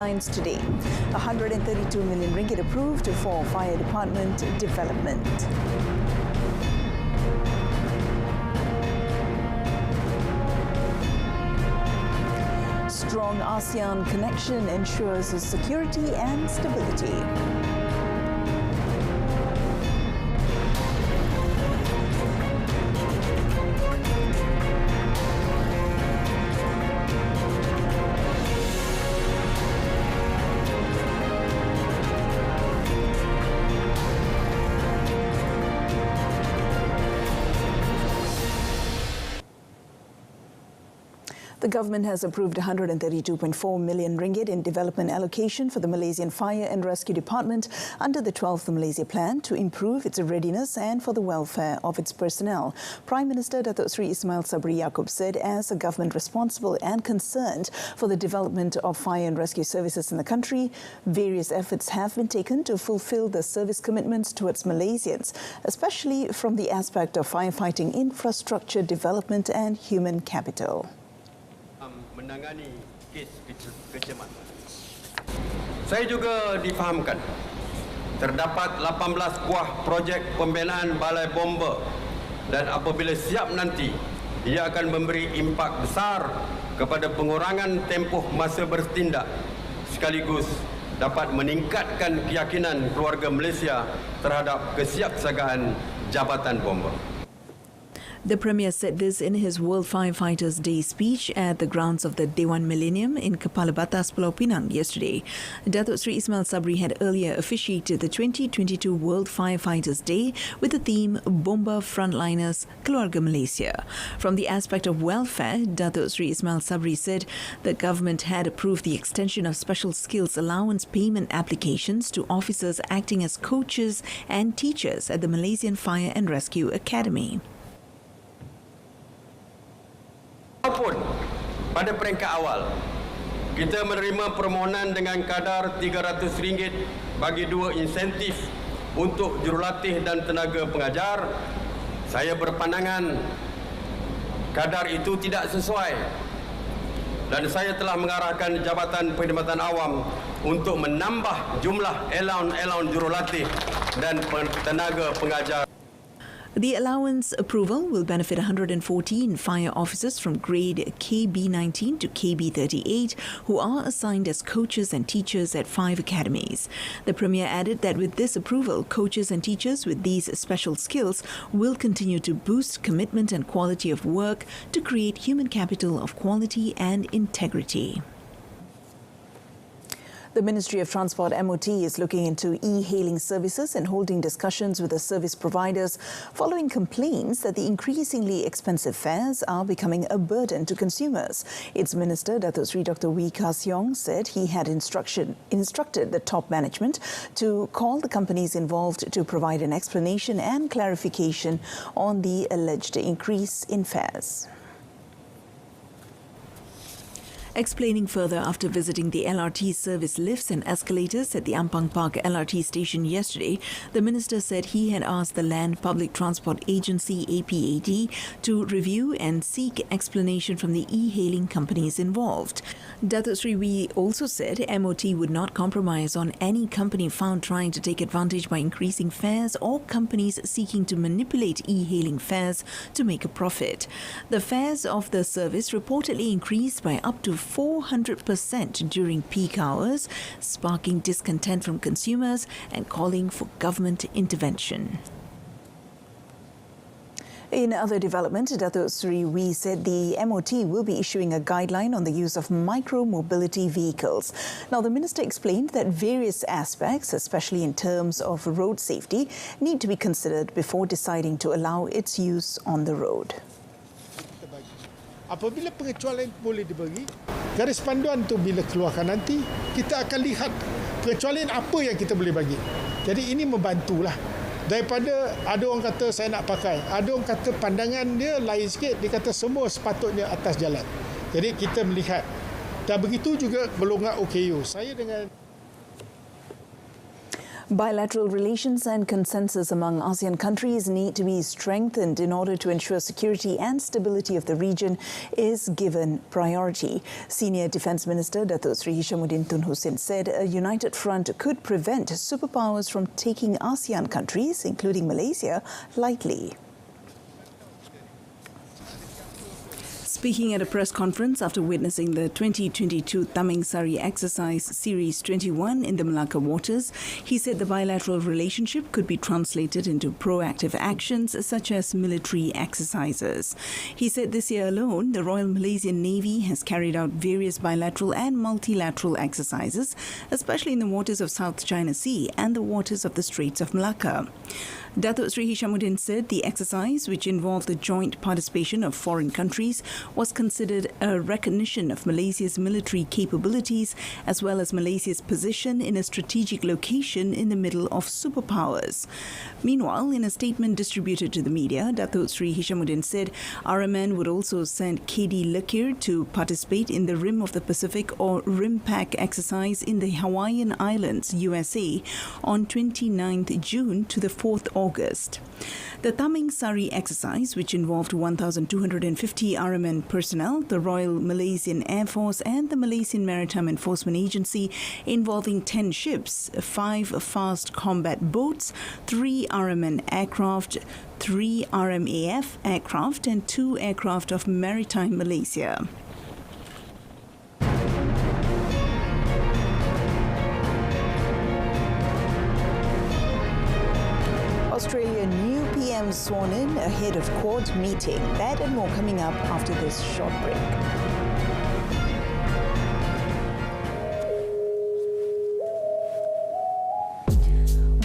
Lines today. 132 million ringgit approved for fire department development. Strong ASEAN connection ensures security and stability. The government has approved 132.4 million ringgit in development allocation for the Malaysian Fire and Rescue Department under the 12th Malaysia Plan to improve its readiness and for the welfare of its personnel. Prime Minister Datuk Seri Ismail Sabri Yaakob said as a government responsible and concerned for the development of fire and rescue services in the country, various efforts have been taken to fulfill the service commitments towards Malaysians, especially from the aspect of firefighting infrastructure development and human capital. Menangani kes kecemasan. Saya juga difahamkan terdapat 18 buah projek pembinaan balai bomba dan apabila siap nanti ia akan memberi impak besar kepada pengurangan tempoh masa bertindak sekaligus dapat meningkatkan keyakinan keluarga Malaysia terhadap kesiapsiagaan Jabatan Bomba. The Premier said this in his World Firefighters Day speech at the grounds of the Dewan Millennium in Kepala Batas Pulau Pinang yesterday. Datuk Seri Ismail Sabri had earlier officiated the 2022 World Firefighters Day with the theme Bomba Frontliners Keluarga Malaysia. From the aspect of welfare, Datuk Seri Ismail Sabri said the government had approved the extension of special skills allowance payment applications to officers acting as coaches and teachers at the Malaysian Fire and Rescue Academy. Walaupun pada peringkat awal kita menerima permohonan dengan kadar RM300 bagi dua insentif untuk jurulatih dan tenaga pengajar, saya berpandangan kadar itu tidak sesuai dan saya telah mengarahkan Jabatan Perkhidmatan Awam untuk menambah jumlah allowance jurulatih dan tenaga pengajar. The allowance approval will benefit 114 fire officers from grade KB19 to KB38 who are assigned as coaches and teachers at 5 academies. The Premier added that with this approval, coaches and teachers with these special skills will continue to boost commitment and quality of work to create human capital of quality and integrity. The Ministry of Transport MOT is looking into e-hailing services and holding discussions with the service providers following complaints that the increasingly expensive fares are becoming a burden to consumers. Its Minister, Datuk Seri Dr. Wee Ka Siong, said he had instructed the top management to call the companies involved to provide an explanation and clarification on the alleged increase in fares. Explaining further after visiting the LRT service lifts and escalators at the Ampang Park LRT station yesterday, the minister said he had asked the Land Public Transport Agency APAD to review and seek explanation from the e-hailing companies involved. Datuk Seri Wee also said MOT would not compromise on any company found trying to take advantage by increasing fares or companies seeking to manipulate e-hailing fares to make a profit. The fares of the service reportedly increased by up to 400% during peak hours, sparking discontent from consumers and calling for government intervention. In other development, Datuk Seri Wee said the MOT will be issuing a guideline on the use of micro-mobility vehicles. Now, the minister explained that various aspects, especially in terms of road safety, need to be considered before deciding to allow its use on the road. Apabila pengecualian boleh diberi, garis panduan tu bila keluarkan nanti, kita akan lihat pengecualian apa yang kita boleh bagi. Jadi ini membantulah. Daripada ada orang kata saya nak pakai, ada orang kata pandangan dia lain sikit, dia kata semua sepatutnya atas jalan. Jadi kita melihat. Dan begitu juga golongan OKU. Saya dengan Bilateral relations and consensus among ASEAN countries need to be strengthened in order to ensure security and stability of the region is given priority. Senior Defence Minister Datuk Sri Hishamuddin Tun Hussein said a united front could prevent superpowers from taking ASEAN countries, including Malaysia, lightly. Speaking at a press conference after witnessing the 2022 Taming Sari Exercise Series 21 in the Malacca waters, he said the bilateral relationship could be translated into proactive actions such as military exercises. He said this year alone, the Royal Malaysian Navy has carried out various bilateral and multilateral exercises, especially in the waters of South China Sea and the waters of the Straits of Malacca. Datuk Sri Hishamuddin said the exercise, which involved the joint participation of foreign countries, was considered a recognition of Malaysia's military capabilities as well as Malaysia's position in a strategic location in the middle of superpowers. Meanwhile, in a statement distributed to the media, Datuk Sri Hishamuddin said RMN would also send KD Lekir to participate in the Rim of the Pacific or RIMPAC exercise in the Hawaiian Islands, USA, on 29th June to the 4th August. The Taming Sari exercise, which involved 1,250 RMN personnel, the Royal Malaysian Air Force and the Malaysian Maritime Enforcement Agency, involving 10 ships, 5 fast combat boats, 3 RMN aircraft, 3 RMAF aircraft and 2 aircraft of Maritime Malaysia. Australia new PM sworn in ahead of court meeting. That and more coming up after this short break.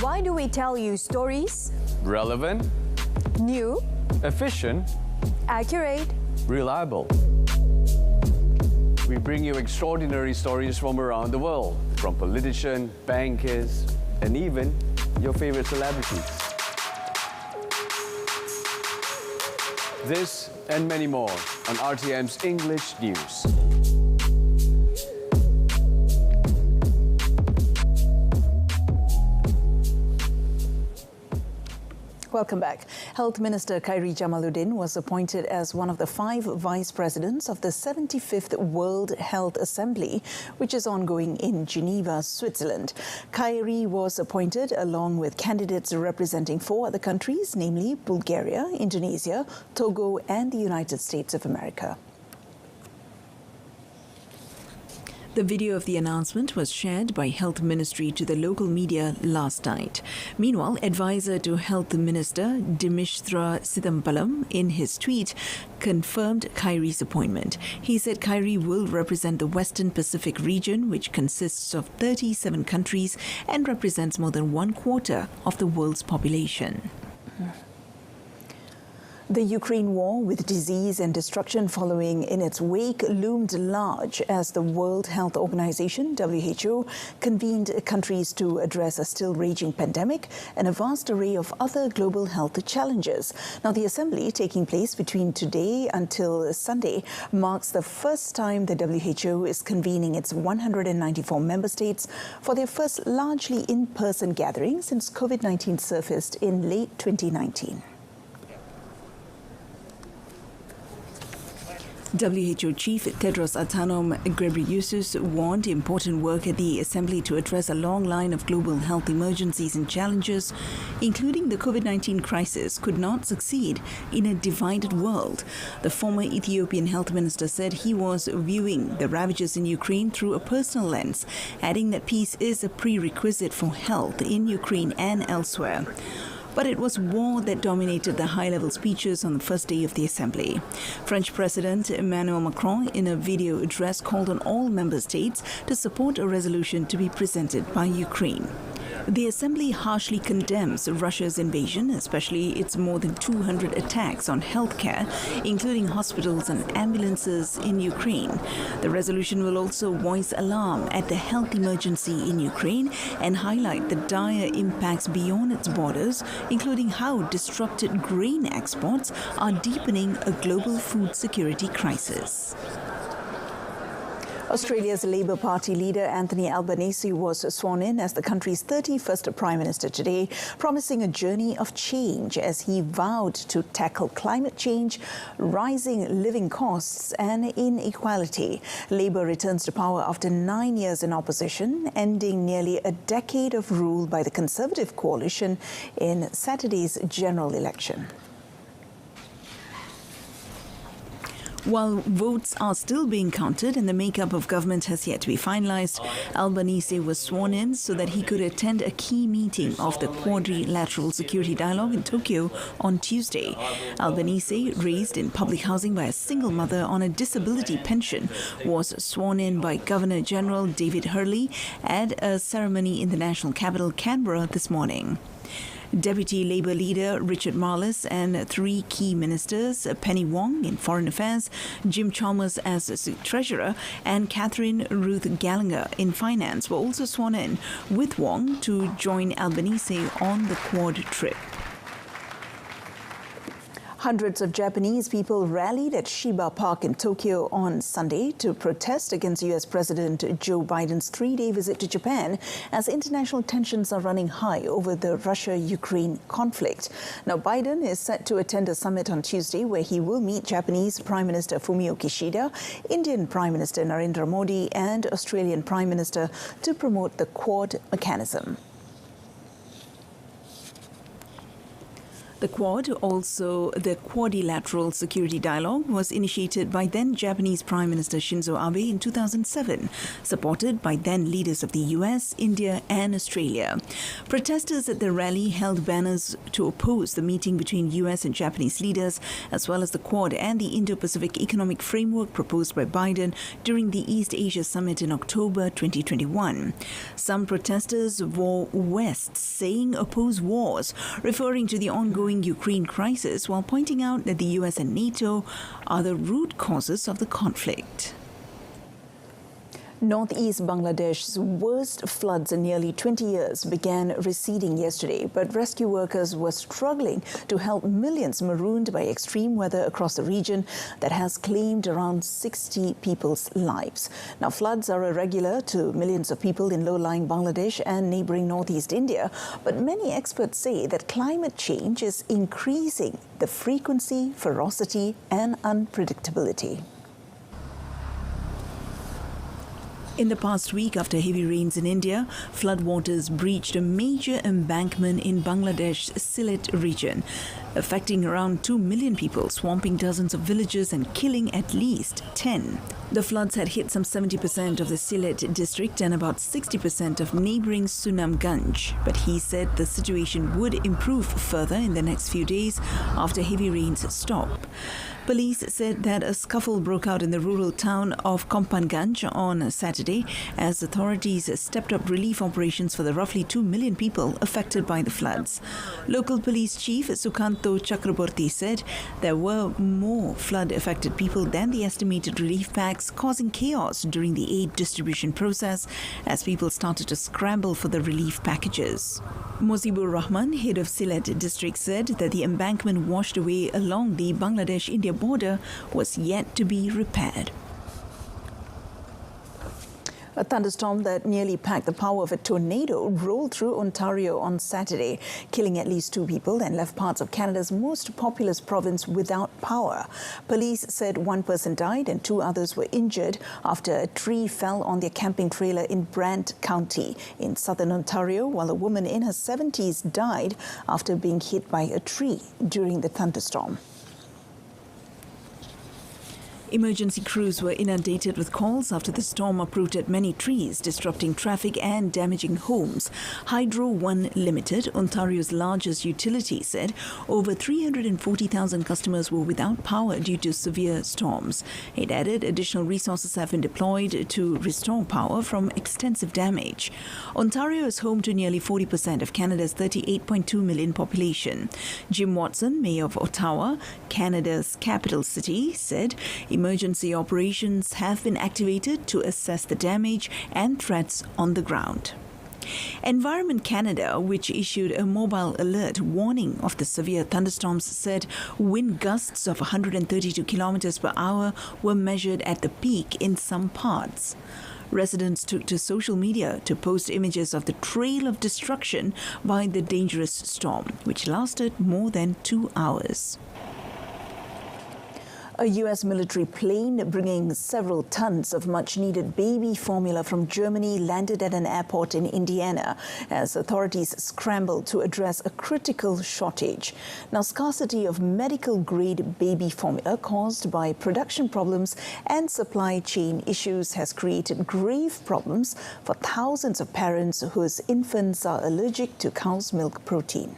Why do we tell you stories? Relevant, New, efficient, accurate. reliable. We bring you extraordinary stories from around the world, from politicians, bankers, and even your favorite celebrities. This and many more on RTM's English News. Welcome back. Health Minister Khairi Jamaluddin was appointed as one of the 5 vice presidents of the 75th World Health Assembly, which is ongoing in Geneva, Switzerland. Khairi was appointed along with candidates representing 4 other countries, namely Bulgaria, Indonesia, Togo, and the United States of America. The video of the announcement was shared by Health Ministry to the local media last night. Meanwhile, advisor to Health Minister Dimishra Sithampalam in his tweet confirmed Khairi's appointment. He said Khairi will represent the Western Pacific region, which consists of 37 countries and represents more than 1/4 of the world's population. The Ukraine war, with disease and destruction following in its wake, loomed large as the World Health Organization, WHO, convened countries to address a still raging pandemic and a vast array of other global health challenges. Now, the assembly, taking place between today until Sunday, marks the first time the WHO is convening its 194 member states for their first largely in-person gathering since COVID-19 surfaced in late 2019. WHO Chief Tedros Adhanom Ghebreyesus warned important work at the Assembly to address a long line of global health emergencies and challenges, including the COVID-19 crisis, could not succeed in a divided world. The former Ethiopian health minister said he was viewing the ravages in Ukraine through a personal lens, adding that peace is a prerequisite for health in Ukraine and elsewhere. But it was war that dominated the high-level speeches on the first day of the Assembly. French President Emmanuel Macron, in a video address, called on all member states to support a resolution to be presented by Ukraine. The Assembly harshly condemns Russia's invasion, especially its more than 200 attacks on healthcare, including hospitals and ambulances in Ukraine. The resolution will also voice alarm at the health emergency in Ukraine and highlight the dire impacts beyond its borders, including how disrupted grain exports are deepening a global food security crisis. Australia's Labour Party leader Anthony Albanese was sworn in as the country's 31st Prime Minister today, promising a journey of change as he vowed to tackle climate change, rising living costs and inequality. Labour returns to power after 9 years in opposition, ending nearly a decade of rule by the Conservative coalition in Saturday's general election. While votes are still being counted and the makeup of government has yet to be finalised, Albanese was sworn in so that he could attend a key meeting of the Quadrilateral Security Dialogue in Tokyo on Tuesday. Albanese, raised in public housing by a single mother on a disability pension, was sworn in by Governor-General David Hurley at a ceremony in the national capital, Canberra, this morning. Deputy Labour leader Richard Marles and three key ministers, Penny Wong in Foreign Affairs, Jim Chalmers as Treasurer, and Catherine Ruth Gallagher in Finance, were also sworn in, with Wong to join Albanese on the Quad trip. Hundreds of Japanese people rallied at Shiba Park in Tokyo on Sunday to protest against US President Joe Biden's three-day visit to Japan as international tensions are running high over the Russia-Ukraine conflict. Now, Biden is set to attend a summit on Tuesday where he will meet Japanese Prime Minister Fumio Kishida, Indian Prime Minister Narendra Modi and Australian Prime Minister to promote the Quad mechanism. The Quad, also the Quadrilateral Security Dialogue, was initiated by then Japanese Prime Minister Shinzo Abe in 2007, supported by then leaders of the US, India and Australia. Protesters at the rally held banners to oppose the meeting between US and Japanese leaders, as well as the Quad and the Indo-Pacific Economic Framework proposed by Biden during the East Asia Summit in October 2021. Some protesters wore West, saying oppose wars, referring to the ongoing Ukraine crisis, while pointing out that the US and NATO are the root causes of the conflict. Northeast Bangladesh's worst floods in nearly 20 years began receding yesterday, but rescue workers were struggling to help millions marooned by extreme weather across the region that has claimed around 60 people's lives. Now, floods are irregular to millions of people in low-lying Bangladesh and neighbouring northeast India, but many experts say that climate change is increasing the frequency, ferocity and unpredictability. In the past week, after heavy rains in India, floodwaters breached a major embankment in Bangladesh's Sylhet region, affecting around 2 million people, swamping dozens of villages and killing at least 10. The floods had hit some 70% of the Sylhet district and about 60% of neighbouring Sunamganj. But he said the situation would improve further in the next few days after heavy rains stop. Police said that a scuffle broke out in the rural town of Kompanganj on Saturday as authorities stepped up relief operations for the roughly 2 million people affected by the floods. Local police chief Sukanto Chakraborty said there were more flood-affected people than the estimated relief packs, causing chaos during the aid distribution process as people started to scramble for the relief packages. Mozibur Rahman, head of Sylhet district, said that the embankment washed away along the Bangladesh-India border was yet to be repaired. A thunderstorm that nearly packed the power of a tornado rolled through Ontario on Saturday, killing at least 2 people and left parts of Canada's most populous province without power. Police said 1 person died and 2 others were injured after a tree fell on their camping trailer in Brant County in southern Ontario, while a woman in her 70s died after being hit by a tree during the thunderstorm. Emergency crews were inundated with calls after the storm uprooted many trees, disrupting traffic and damaging homes. Hydro One Limited, Ontario's largest utility, said over 340,000 customers were without power due to severe storms. It added additional resources have been deployed to restore power from extensive damage. Ontario is home to nearly 40% of Canada's 38.2 million population. Jim Watson, Mayor of Ottawa, Canada's capital city, said emergency operations have been activated to assess the damage and threats on the ground. Environment Canada, which issued a mobile alert warning of the severe thunderstorms, said wind gusts of 132 kilometers per hour were measured at the peak in some parts. Residents took to social media to post images of the trail of destruction by the dangerous storm, which lasted more than 2 hours. A U.S. military plane bringing several tons of much-needed baby formula from Germany landed at an airport in Indiana as authorities scrambled to address a critical shortage. Now, scarcity of medical-grade baby formula caused by production problems and supply chain issues has created grave problems for thousands of parents whose infants are allergic to cow's milk protein.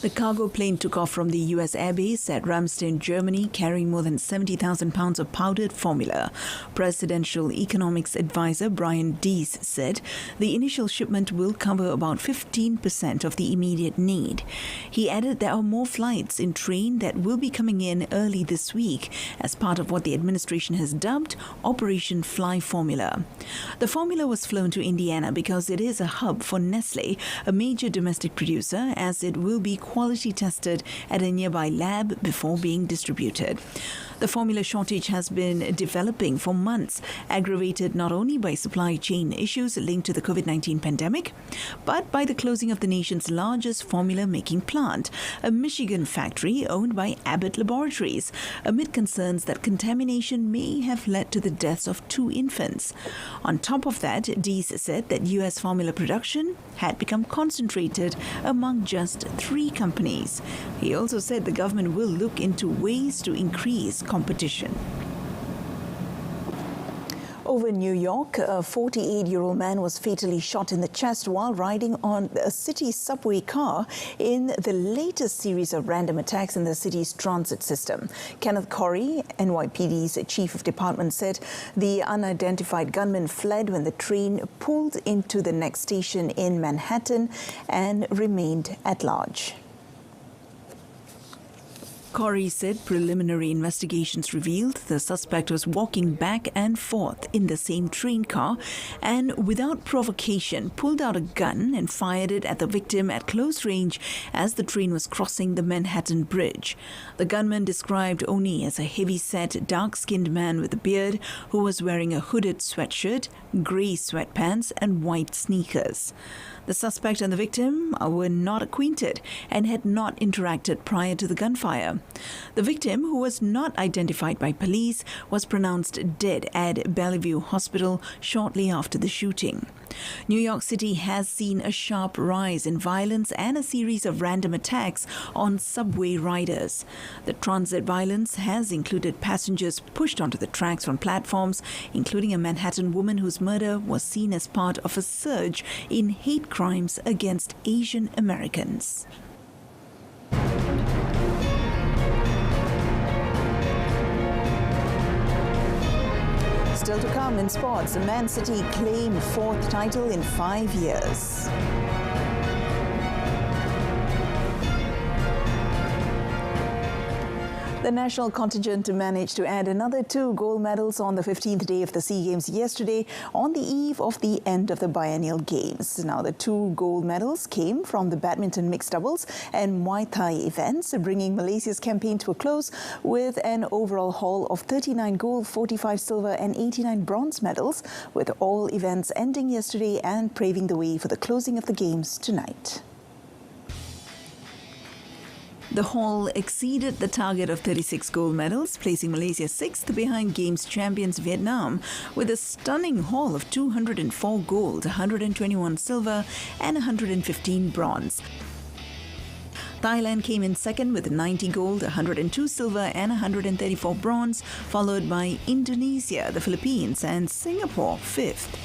The cargo plane took off from the U.S. airbase at Ramstein, Germany, carrying more than 70,000 pounds of powdered formula. Presidential Economics Advisor Brian Deese said the initial shipment will cover about 15% of the immediate need. He added there are more flights in train that will be coming in early this week as part of what the administration has dubbed Operation Fly Formula. The formula was flown to Indiana because it is a hub for Nestle, a major domestic producer, as it will be quality tested at a nearby lab before being distributed. The formula shortage has been developing for months, aggravated not only by supply chain issues linked to the COVID-19 pandemic, but by the closing of the nation's largest formula-making plant, a Michigan factory owned by Abbott Laboratories, amid concerns that contamination may have led to the deaths of 2 infants. On top of that, Deese said that U.S. formula production had become concentrated among just 3 companies. He also said the government will look into ways to increase competition. Over in New York, a 48-year-old man was fatally shot in the chest while riding on a city subway car in the latest series of random attacks in the city's transit system. Kenneth Corey, NYPD's chief of department, said the unidentified gunman fled when the train pulled into the next station in Manhattan and remained at large. Corey said preliminary investigations revealed the suspect was walking back and forth in the same train car and, without provocation, pulled out a gun and fired it at the victim at close range as the train was crossing the Manhattan Bridge. The gunman, described only as a heavy-set, dark-skinned man with a beard who was wearing a hooded sweatshirt, grey sweatpants and white sneakers. The suspect and the victim were not acquainted and had not interacted prior to the gunfire. The victim, who was not identified by police, was pronounced dead at Bellevue Hospital shortly after the shooting. New York City has seen a sharp rise in violence and a series of random attacks on subway riders. The transit violence has included passengers pushed onto the tracks from platforms, including a Manhattan woman whose murder was seen as part of a surge in hate crimes against Asian Americans. Still to come in sports, Man City claim 4th title in 5 years. The national contingent managed to add another 2 gold medals on the 15th day of the SEA Games yesterday on the eve of the end of the biennial games. Now, the 2 gold medals came from the badminton mixed doubles and Muay Thai events, bringing Malaysia's campaign to a close with an overall haul of 39 gold, 45 silver and 89 bronze medals, with all events ending yesterday and paving the way for the closing of the games tonight. The haul exceeded the target of 36 gold medals, placing Malaysia 6th behind Games champions Vietnam, with a stunning haul of 204 gold, 121 silver and 115 bronze. Thailand came in second with 90 gold, 102 silver and 134 bronze, followed by Indonesia, the Philippines and Singapore 5th.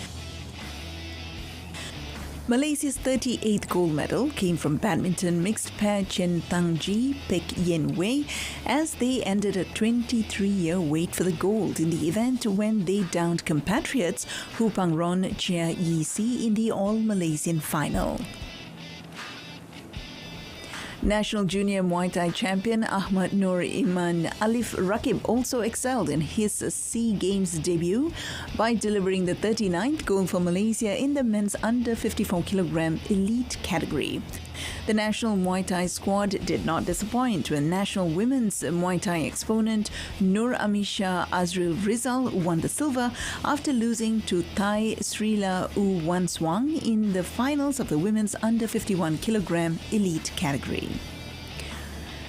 Malaysia's 38th gold medal came from badminton mixed pair Chen Tangji, Pek Yen Wei, as they ended a 23-year wait for the gold in the event when they downed compatriots Hu Pangron, Chia Yi Si in the All-Malaysian final. National Junior Muay Thai champion Ahmad Nur Iman Alif Rakib also excelled in his SEA Games debut by delivering the 39th goal for Malaysia in the men's under 54 kilogram elite category. The national Muay Thai squad did not disappoint when national women's Muay Thai exponent Nur Amisha Azril Rizal won the silver after losing to Thai Srila U Wan Swang in the finals of the women's under 51 kilogram elite category.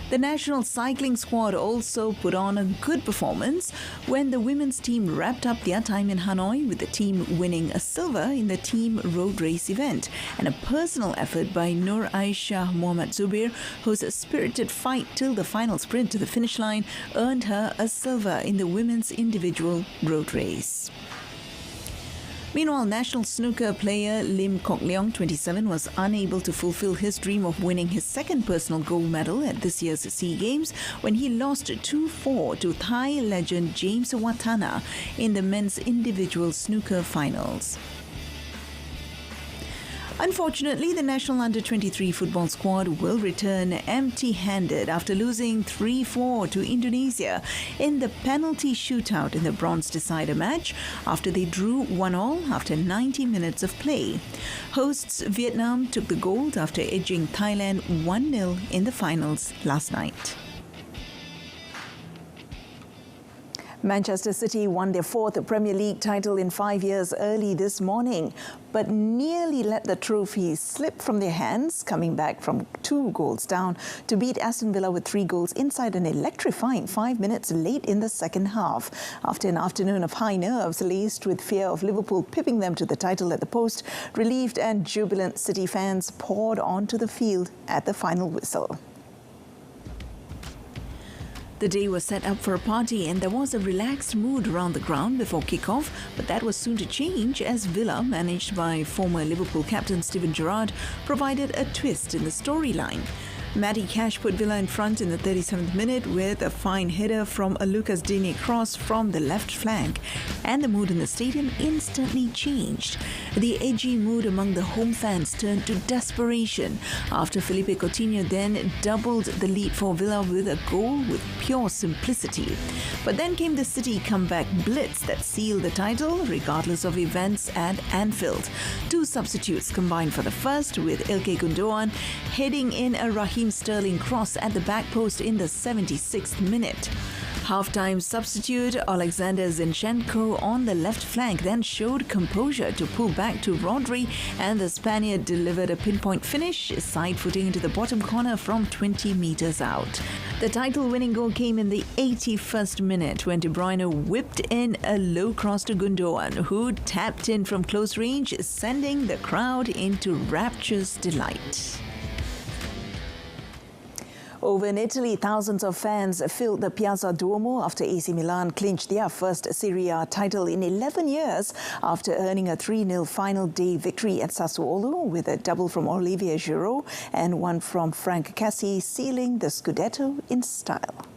The national cycling squad also put on a good performance when the women's team wrapped up their time in Hanoi, with the team winning a silver in the team road race event, and a personal effort by Nur Aisha Muhammad Zubir, whose spirited fight till the final sprint to the finish line earned her a silver in the women's individual road race. Meanwhile, national snooker player Lim Kok Leong, 27, was unable to fulfill his dream of winning his second personal gold medal at this year's SEA Games when he lost 2-4 to Thai legend James Watana in the men's individual snooker finals. Unfortunately, the national under-23 football squad will return empty-handed after losing 3-4 to Indonesia in the penalty shootout in the bronze decider match after they drew 1-1 after 90 minutes of play. Hosts Vietnam took the gold after edging Thailand 1-0 in the finals last night. Manchester City won their fourth Premier League title in 5 years early this morning, but nearly let the trophy slip from their hands, coming back from 2 goals down to beat Aston Villa with 3 goals inside an electrifying 5 minutes late in the second half. After an afternoon of high nerves laced with fear of Liverpool pipping them to the title at the post, relieved and jubilant City fans poured onto the field at the final whistle. The day was set up for a party and there was a relaxed mood around the ground before kick-off, but that was soon to change as Villa, managed by former Liverpool captain Steven Gerrard, provided a twist in the storyline. Matty Cash put Villa in front in the 37th minute with a fine header from a Lucas Digne cross from the left flank, and the mood in the stadium instantly changed. The edgy mood among the home fans turned to desperation after Felipe Coutinho then doubled the lead for Villa with a goal with pure simplicity. But then came the City comeback blitz that sealed the title regardless of events at Anfield. 2 substitutes combined for the first, with Ilkay Gundogan heading in a Raheem Sterling cross at the back post in the 76th minute. Half-time substitute Alexander Zinchenko on the left flank then showed composure to pull back to Rodri, and the Spaniard delivered a pinpoint finish, side-footing into the bottom corner from 20 metres out. The title-winning goal came in the 81st minute when De Bruyne whipped in a low cross to Gundogan, who tapped in from close range, sending the crowd into rapturous delight. Over in Italy, thousands of fans filled the Piazza Duomo after AC Milan clinched their first Serie A title in 11 years after earning a 3-0 final day victory at Sassuolo, with a double from Olivier Giroud and one from Frank Kessie, sealing the Scudetto in style.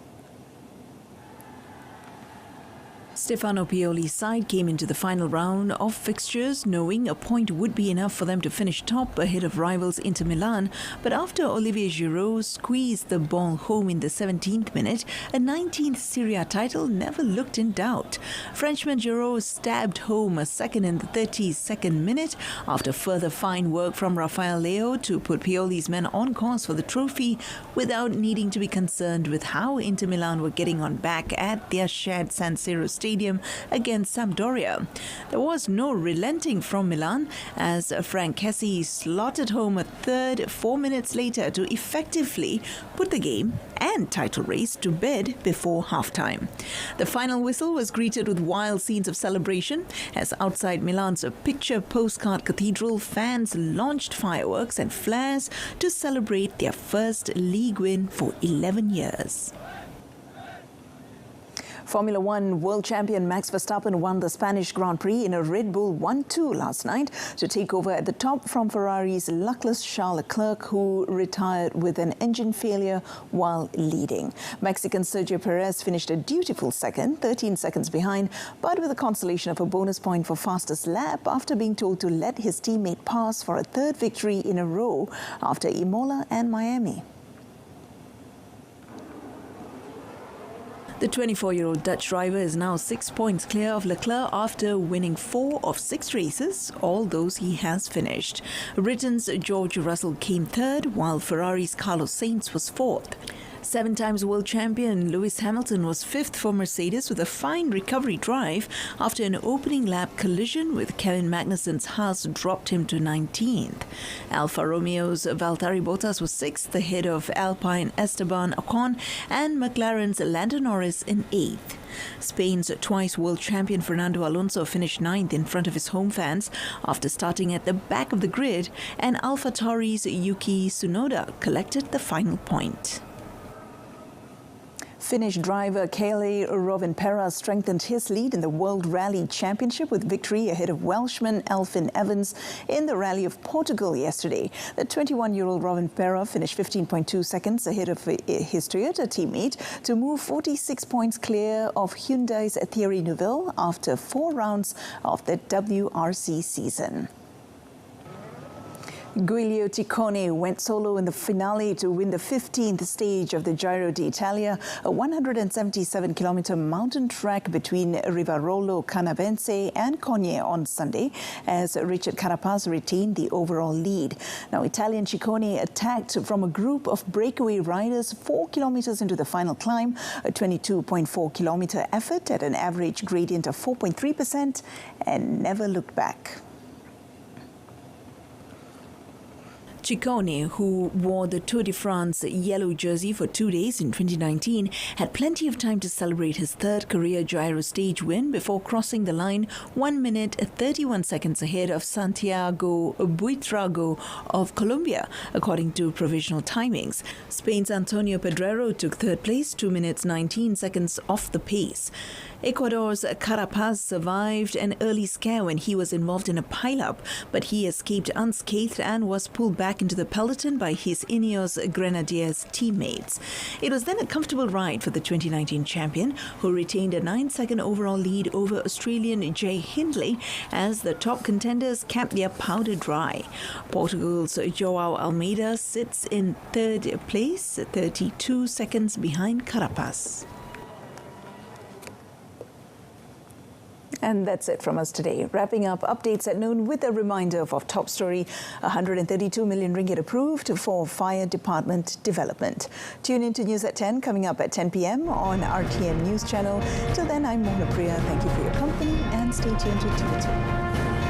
Stefano Pioli's side came into the final round of fixtures knowing a point would be enough for them to finish top ahead of rivals Inter Milan, but after Olivier Giroud squeezed the ball home in the 17th minute, a 19th Serie A title never looked in doubt. Frenchman Giroud stabbed home a second in the 32nd minute after further fine work from Rafael Leo to put Pioli's men on course for the trophy without needing to be concerned with how Inter Milan were getting on back at their shared San Siro Stadium against Sampdoria. There was no relenting from Milan as Frank Kessie slotted home a third 4 minutes later to effectively put the game and title race to bed before halftime. The final whistle was greeted with wild scenes of celebration as outside Milan's picture postcard cathedral, fans launched fireworks and flares to celebrate their first league win for 11 years. Formula One world champion Max Verstappen won the Spanish Grand Prix in a Red Bull 1-2 last night to take over at the top from Ferrari's luckless Charles Leclerc, who retired with an engine failure while leading. Mexican Sergio Perez finished a dutiful second, 13 seconds behind, but with a consolation of a bonus point for fastest lap after being told to let his teammate pass for a third victory in a row after Imola and Miami. The 24-year-old Dutch driver is now 6 points clear of Leclerc after winning 4 of 6 races, all those he has finished. Britain's George Russell came third, while Ferrari's Carlos Sainz was fourth. 7 times world champion Lewis Hamilton was fifth for Mercedes with a fine recovery drive after an opening lap collision with Kevin Magnussen's Haas dropped him to 19th. Alfa Romeo's Valtteri Bottas was 6th ahead of Alpine Esteban Ocon and McLaren's Lando Norris in 8th. Spain's twice world champion Fernando Alonso finished 9th in front of his home fans after starting at the back of the grid, and AlphaTauri's Yuki Tsunoda collected the final point. Finnish driver Kalle Rovanperä strengthened his lead in the World Rally Championship with victory ahead of Welshman Elfyn Evans in the Rally of Portugal yesterday. The 21-year-old Rovanperä finished 15.2 seconds ahead of his Toyota teammate to move 46 points clear of Hyundai's Thierry Neuville after 4 rounds of the WRC season. Giulio Ciccone went solo in the finale to win the 15th stage of the Giro d'Italia, a 177-kilometre mountain track between Rivarolo Canavense and Cogne on Sunday, as Richard Carapaz retained the overall lead. Now, Italian Ciccone attacked from a group of breakaway riders 4 kilometres into the final climb, a 22.4-kilometre effort at an average gradient of 4.3%, and never looked back. Ciccone, who wore the Tour de France yellow jersey for 2 days in 2019, had plenty of time to celebrate his third career Giro stage win before crossing the line 1 minute 31 seconds ahead of Santiago Buitrago of Colombia, according to provisional timings. Spain's Antonio Pedrero took third place, 2 minutes 19 seconds off the pace. Ecuador's Carapaz survived an early scare when he was involved in a pile-up, but he escaped unscathed and was pulled back into the peloton by his Ineos Grenadiers teammates. It was then a comfortable ride for the 2019 champion, who retained a 9-second overall lead over Australian Jay Hindley as the top contenders kept their powder dry. Portugal's João Almeida sits in third place, 32 seconds behind Carapaz. And that's it from us today. Wrapping up updates at noon with a reminder of our top story: 132 million ringgit approved for fire department development. Tune in to News at 10 coming up at 10 p.m. on RTM News Channel. Till then, I'm Mona Priya. Thank you for your company and stay tuned to TV2.